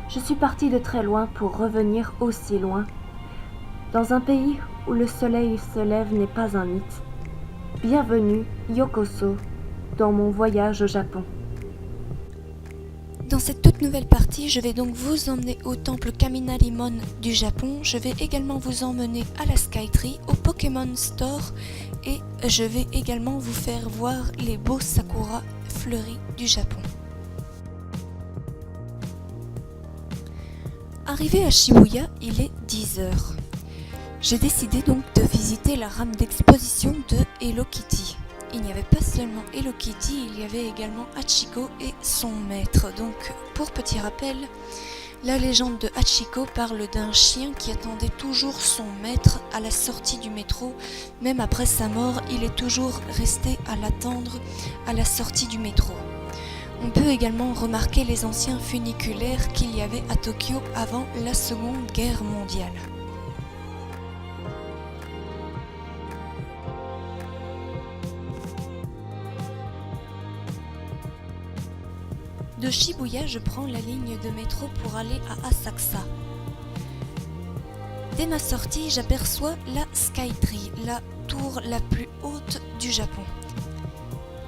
Je suis partie de très loin pour revenir aussi loin, dans un pays où le soleil se lève n'est pas un mythe. Bienvenue, Yokoso, dans mon voyage au Japon. Dans cette toute nouvelle partie, je vais donc vous emmener au temple Kaminarimon du Japon. Je vais également vous emmener à la Skytree, au Pokémon Store et je vais également vous faire voir les beaux sakura fleuris du Japon. Arrivé à Shibuya, il est 10h. J'ai décidé donc de visiter la rame d'exposition de Hello Kitty. Il n'y avait pas seulement Hello Kitty, il y avait également Hachiko et son maître. Donc, pour petit rappel, la légende de Hachiko parle d'un chien qui attendait toujours son maître à la sortie du métro. Même après sa mort, il est toujours resté à l'attendre à la sortie du métro. On peut également remarquer les anciens funiculaires qu'il y avait à Tokyo avant la Seconde Guerre mondiale. De Shibuya, je prends la ligne de métro pour aller à Asakusa. Dès ma sortie, j'aperçois la Skytree, la tour la plus haute du Japon.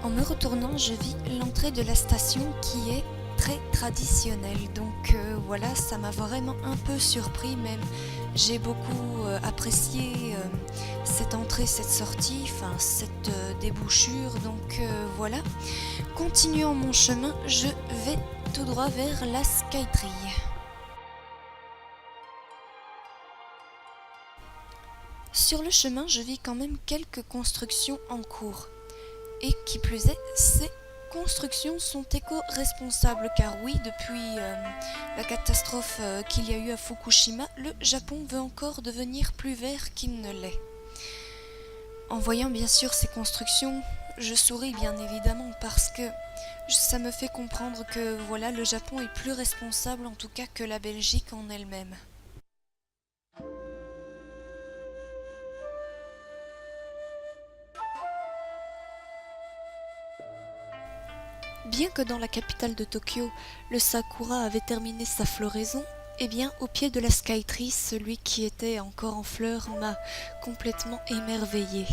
En me retournant, je vis l'entrée de la station qui est très traditionnelle. Donc voilà, ça m'a vraiment un peu surpris même. J'ai beaucoup apprécié cette entrée, cette sortie, enfin cette débouchure. Donc voilà. Continuant mon chemin, je vais tout droit vers la Skytree. Sur le chemin, je vis quand même quelques constructions en cours. Et qui plus est, ces constructions sont éco-responsables car oui, depuis la catastrophe qu'il y a eu à Fukushima, le Japon veut encore devenir plus vert qu'il ne l'est. En voyant bien sûr ces constructions, je souris bien évidemment parce que ça me fait comprendre que voilà, le Japon est plus responsable en tout cas que la Belgique en elle-même. Bien que dans la capitale de Tokyo, le sakura avait terminé sa floraison, eh bien au pied de la Skytree, celui qui était encore en fleurs m'a complètement émerveillée.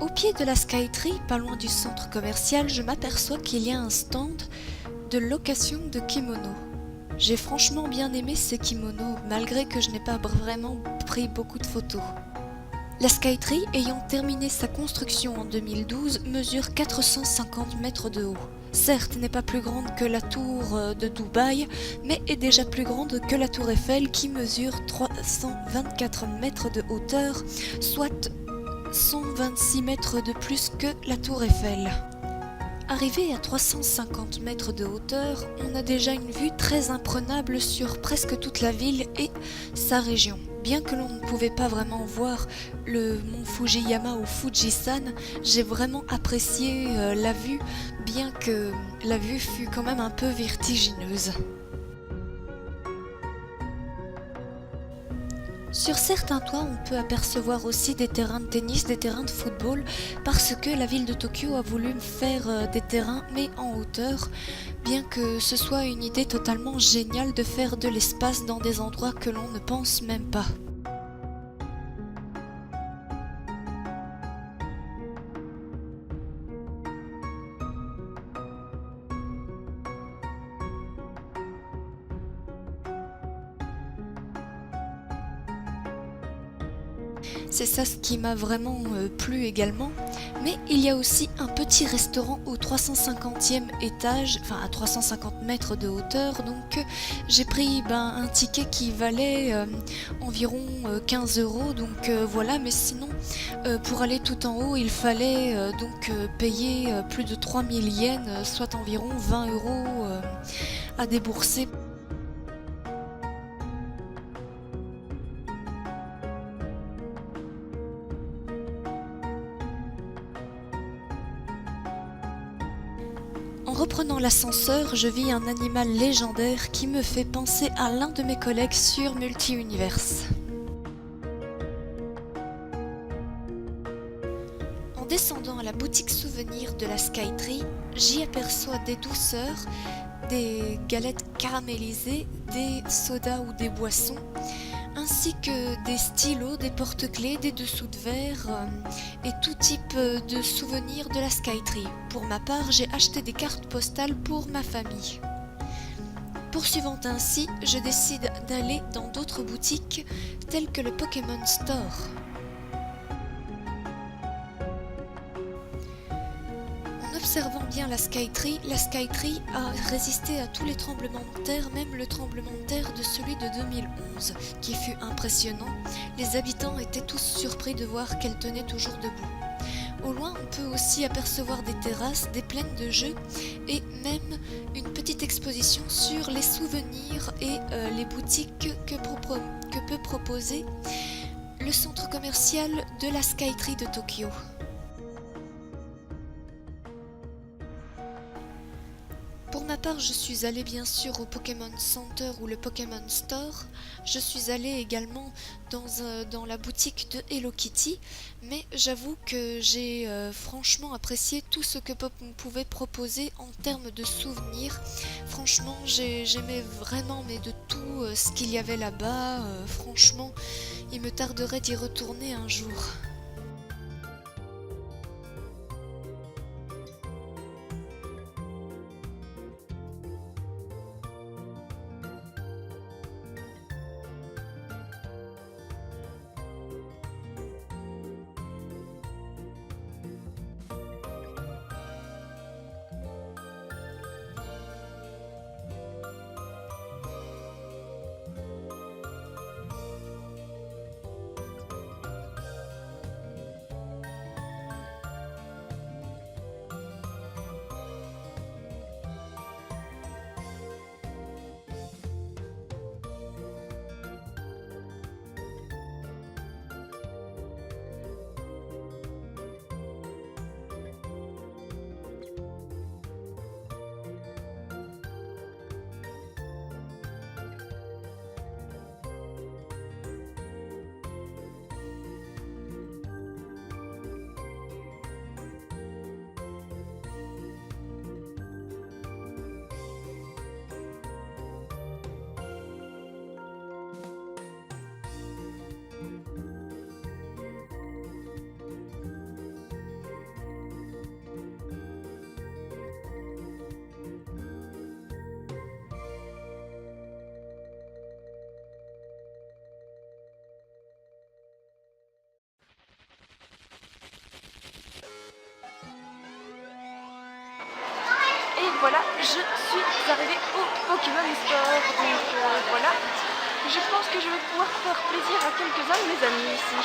Au pied de la Skytree, pas loin du centre commercial, je m'aperçois qu'il y a un stand de location de kimonos. J'ai franchement bien aimé ces kimonos, malgré que je n'ai pas vraiment pris beaucoup de photos. La Skytree, ayant terminé sa construction en 2012, mesure 450 mètres de haut. Certes, n'est pas plus grande que la tour de Dubaï, mais est déjà plus grande que la tour Eiffel qui mesure 324 mètres de hauteur, soit 126 mètres de plus que la tour Eiffel. Arrivé à 350 mètres de hauteur, on a déjà une vue très imprenable sur presque toute la ville et sa région. Bien que l'on ne pouvait pas vraiment voir le mont Fujiyama ou Fujisan, j'ai vraiment apprécié la vue, bien que la vue fût quand même un peu vertigineuse. Sur certains toits, on peut apercevoir aussi des terrains de tennis, des terrains de football, parce que la ville de Tokyo a voulu faire des terrains mais en hauteur, bien que ce soit une idée totalement géniale de faire de l'espace dans des endroits que l'on ne pense même pas. C'est ça ce qui m'a vraiment plu également. Mais il y a aussi un petit restaurant au 350e étage, enfin à 350 mètres de hauteur. Donc j'ai pris un ticket qui valait environ 15 €. Donc voilà, mais sinon pour aller tout en haut, il fallait payer plus de 3000 yens, soit environ 20 € à débourser. En reprenant l'ascenseur, je vis un animal légendaire qui me fait penser à l'un de mes collègues sur Multi-Universe. En descendant à la boutique souvenir de la Skytree, j'y aperçois des douceurs, des galettes caramélisées, des sodas ou des boissons, ainsi que des stylos, des porte-clés, des dessous de verre et tout type de souvenirs de la Skytree. Pour ma part, j'ai acheté des cartes postales pour ma famille. Poursuivant ainsi, je décide d'aller dans d'autres boutiques telles que le Pokémon Store. En observant bien la Skytree a résisté à tous les tremblements de terre, même le tremblement de terre de celui de 2011, qui fut impressionnant. Les habitants étaient tous surpris de voir qu'elle tenait toujours debout. Au loin, on peut aussi apercevoir des terrasses, des plaines de jeux et même une petite exposition sur les souvenirs et les boutiques que peut proposer le centre commercial de la Skytree de Tokyo. Pour ma part, je suis allée bien sûr au Pokémon Center ou le Pokémon Store. Je suis allée également dans la boutique de Hello Kitty, mais j'avoue que j'ai franchement apprécié tout ce que Pop pouvait proposer en termes de souvenirs. Franchement, j'aimais vraiment de tout ce qu'il y avait là-bas. Franchement, il me tarderait d'y retourner un jour. Et voilà, je suis arrivée au Pokémon Store. Donc voilà, je pense que je vais pouvoir faire plaisir à quelques-uns de mes amis ici.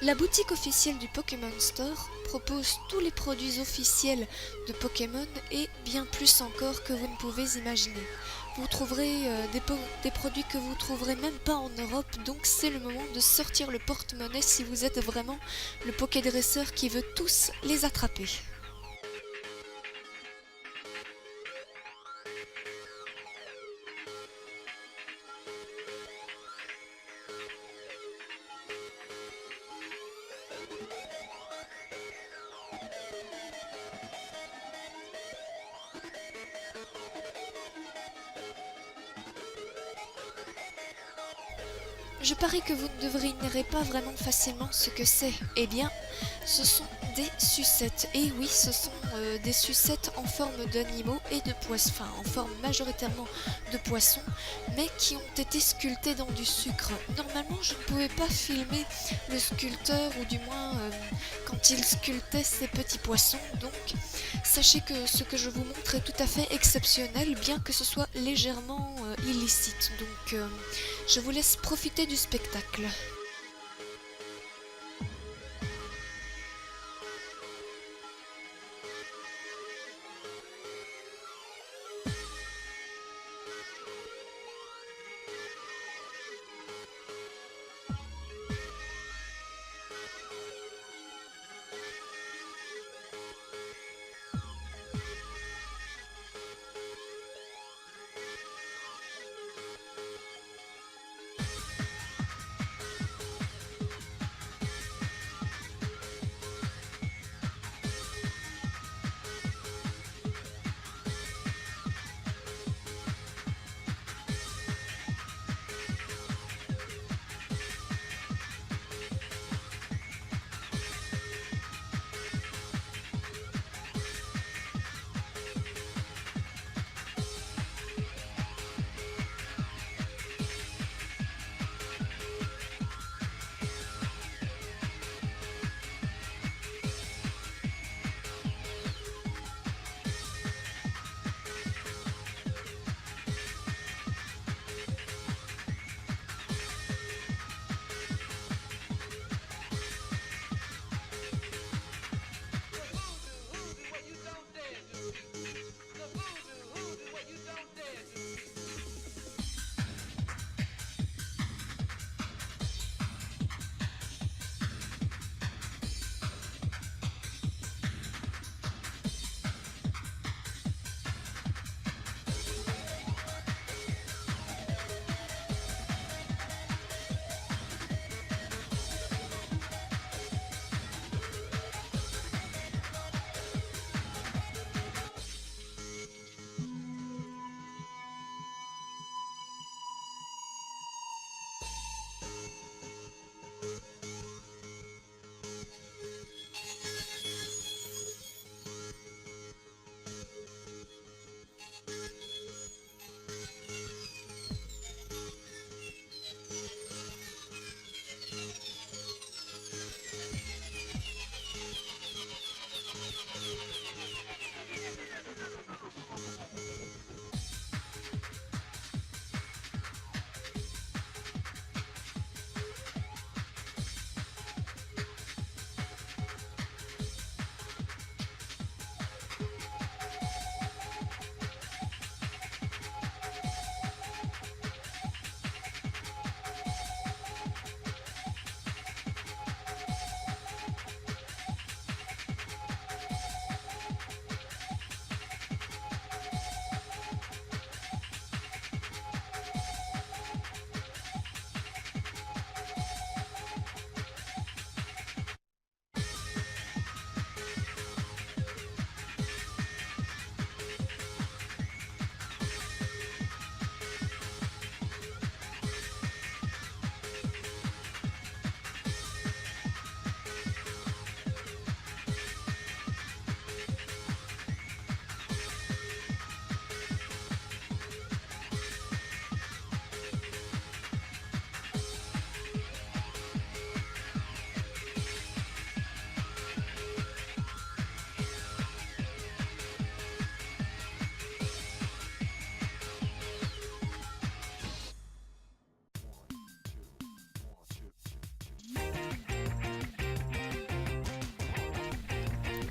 La boutique officielle du Pokémon Store propose tous les produits officiels de Pokémon et bien plus encore que vous ne pouvez imaginer. Vous trouverez des produits que vous ne trouverez même pas en Europe, donc c'est le moment de sortir le porte-monnaie si vous êtes vraiment le Pokédresseur qui veut tous les attraper. Je parie que vous ne devinerez pas vraiment facilement ce que c'est. Eh bien, ce sont des sucettes. Et oui, ce sont des sucettes en forme d'animaux et de poissons, enfin en forme majoritairement de poissons, mais qui ont été sculptés dans du sucre. Normalement, je ne pouvais pas filmer le sculpteur, ou du moins quand il sculptait ces petits poissons, donc sachez que ce que je vous montre est tout à fait exceptionnel, bien que ce soit légèrement illicite. Donc je vous laisse profiter du spectacle.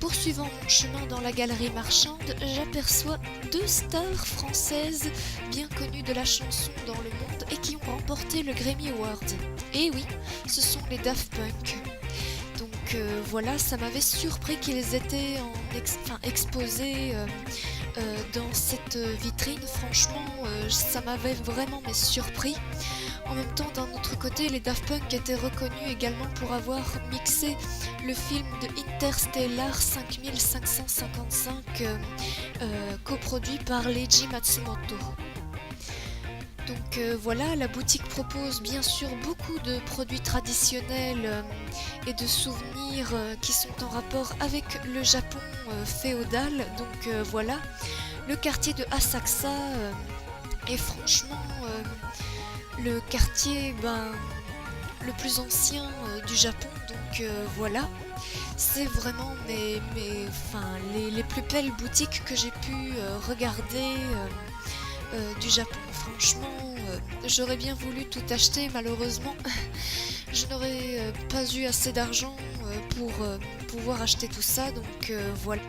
Poursuivant mon chemin dans la galerie marchande, j'aperçois deux stars françaises bien connues de la chanson dans le monde et qui ont remporté le Grammy Award. Et oui, ce sont les Daft Punk. Donc voilà, ça m'avait surpris qu'ils étaient exposés dans cette vitrine. Franchement, ça m'avait vraiment surpris. En même temps, d'un autre côté, les Daft Punk étaient reconnus également pour avoir mixé le film de Interstellar 5555 coproduit par Leiji Matsumoto. Donc voilà, la boutique propose bien sûr beaucoup de produits traditionnels et de souvenirs qui sont en rapport avec le Japon féodal. Donc voilà, le quartier de Asakusa est franchement le quartier le plus ancien du Japon. Donc voilà, c'est vraiment les plus belles boutiques que j'ai pu regarder du Japon. Franchement, j'aurais bien voulu tout acheter, malheureusement je n'aurais pas eu assez d'argent pour pouvoir acheter tout ça, donc voilà.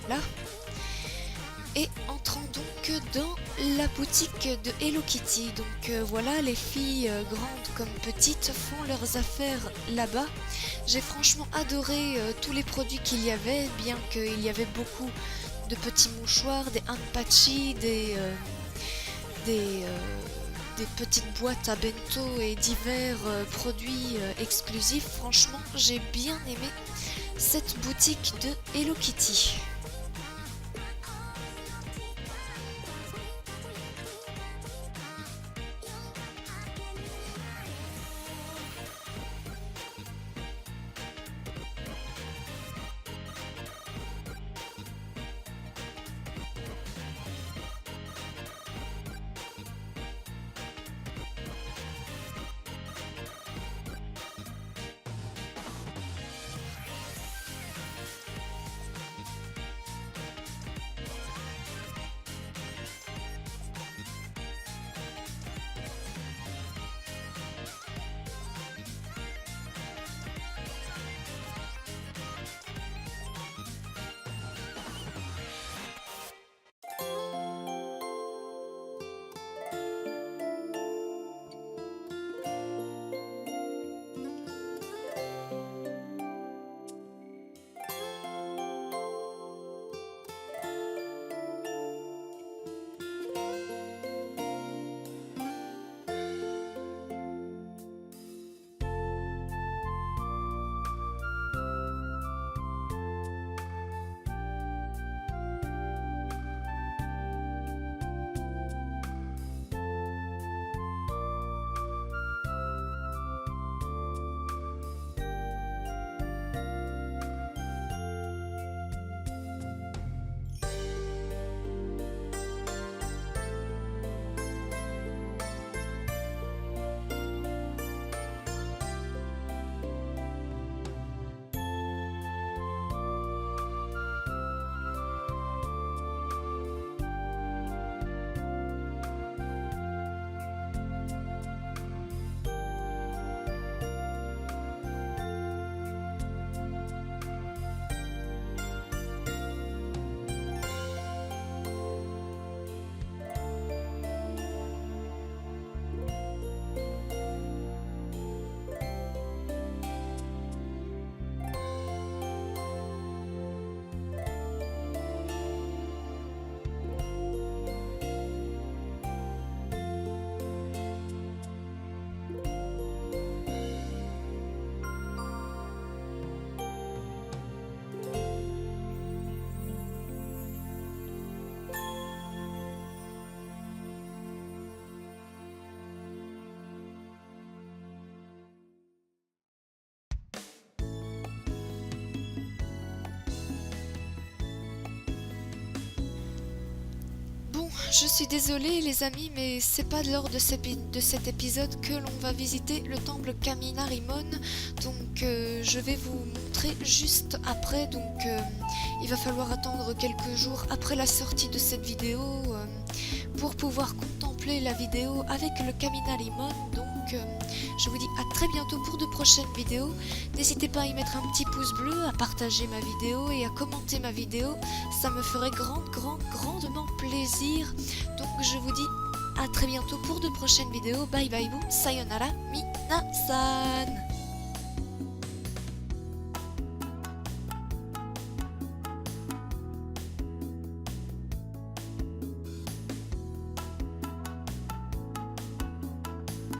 Là. Et entrons donc dans la boutique de Hello Kitty. Donc voilà, les filles grandes comme petites font leurs affaires là-bas. J'ai franchement adoré tous les produits qu'il y avait, bien qu'il y avait beaucoup de petits mouchoirs, des hanpachi, des petites boîtes à bento et divers produits exclusifs. Franchement, j'ai bien aimé cette boutique de Hello Kitty. Je suis désolée les amis, mais c'est pas lors de cet épisode que l'on va visiter le temple Kaminarimon. Donc je vais vous montrer juste après. Donc il va falloir attendre quelques jours après la sortie de cette vidéo pour pouvoir contempler la vidéo avec le Kaminarimon. Donc je vous dis à très bientôt pour de prochaines vidéos. N'hésitez pas à y mettre un petit pouce bleu, à partager ma vidéo et à commenter ma vidéo. Ça me ferait grandement plaisir. Donc je vous dis à très bientôt pour de prochaines vidéos. Bye bye vous, sayonara, minasan.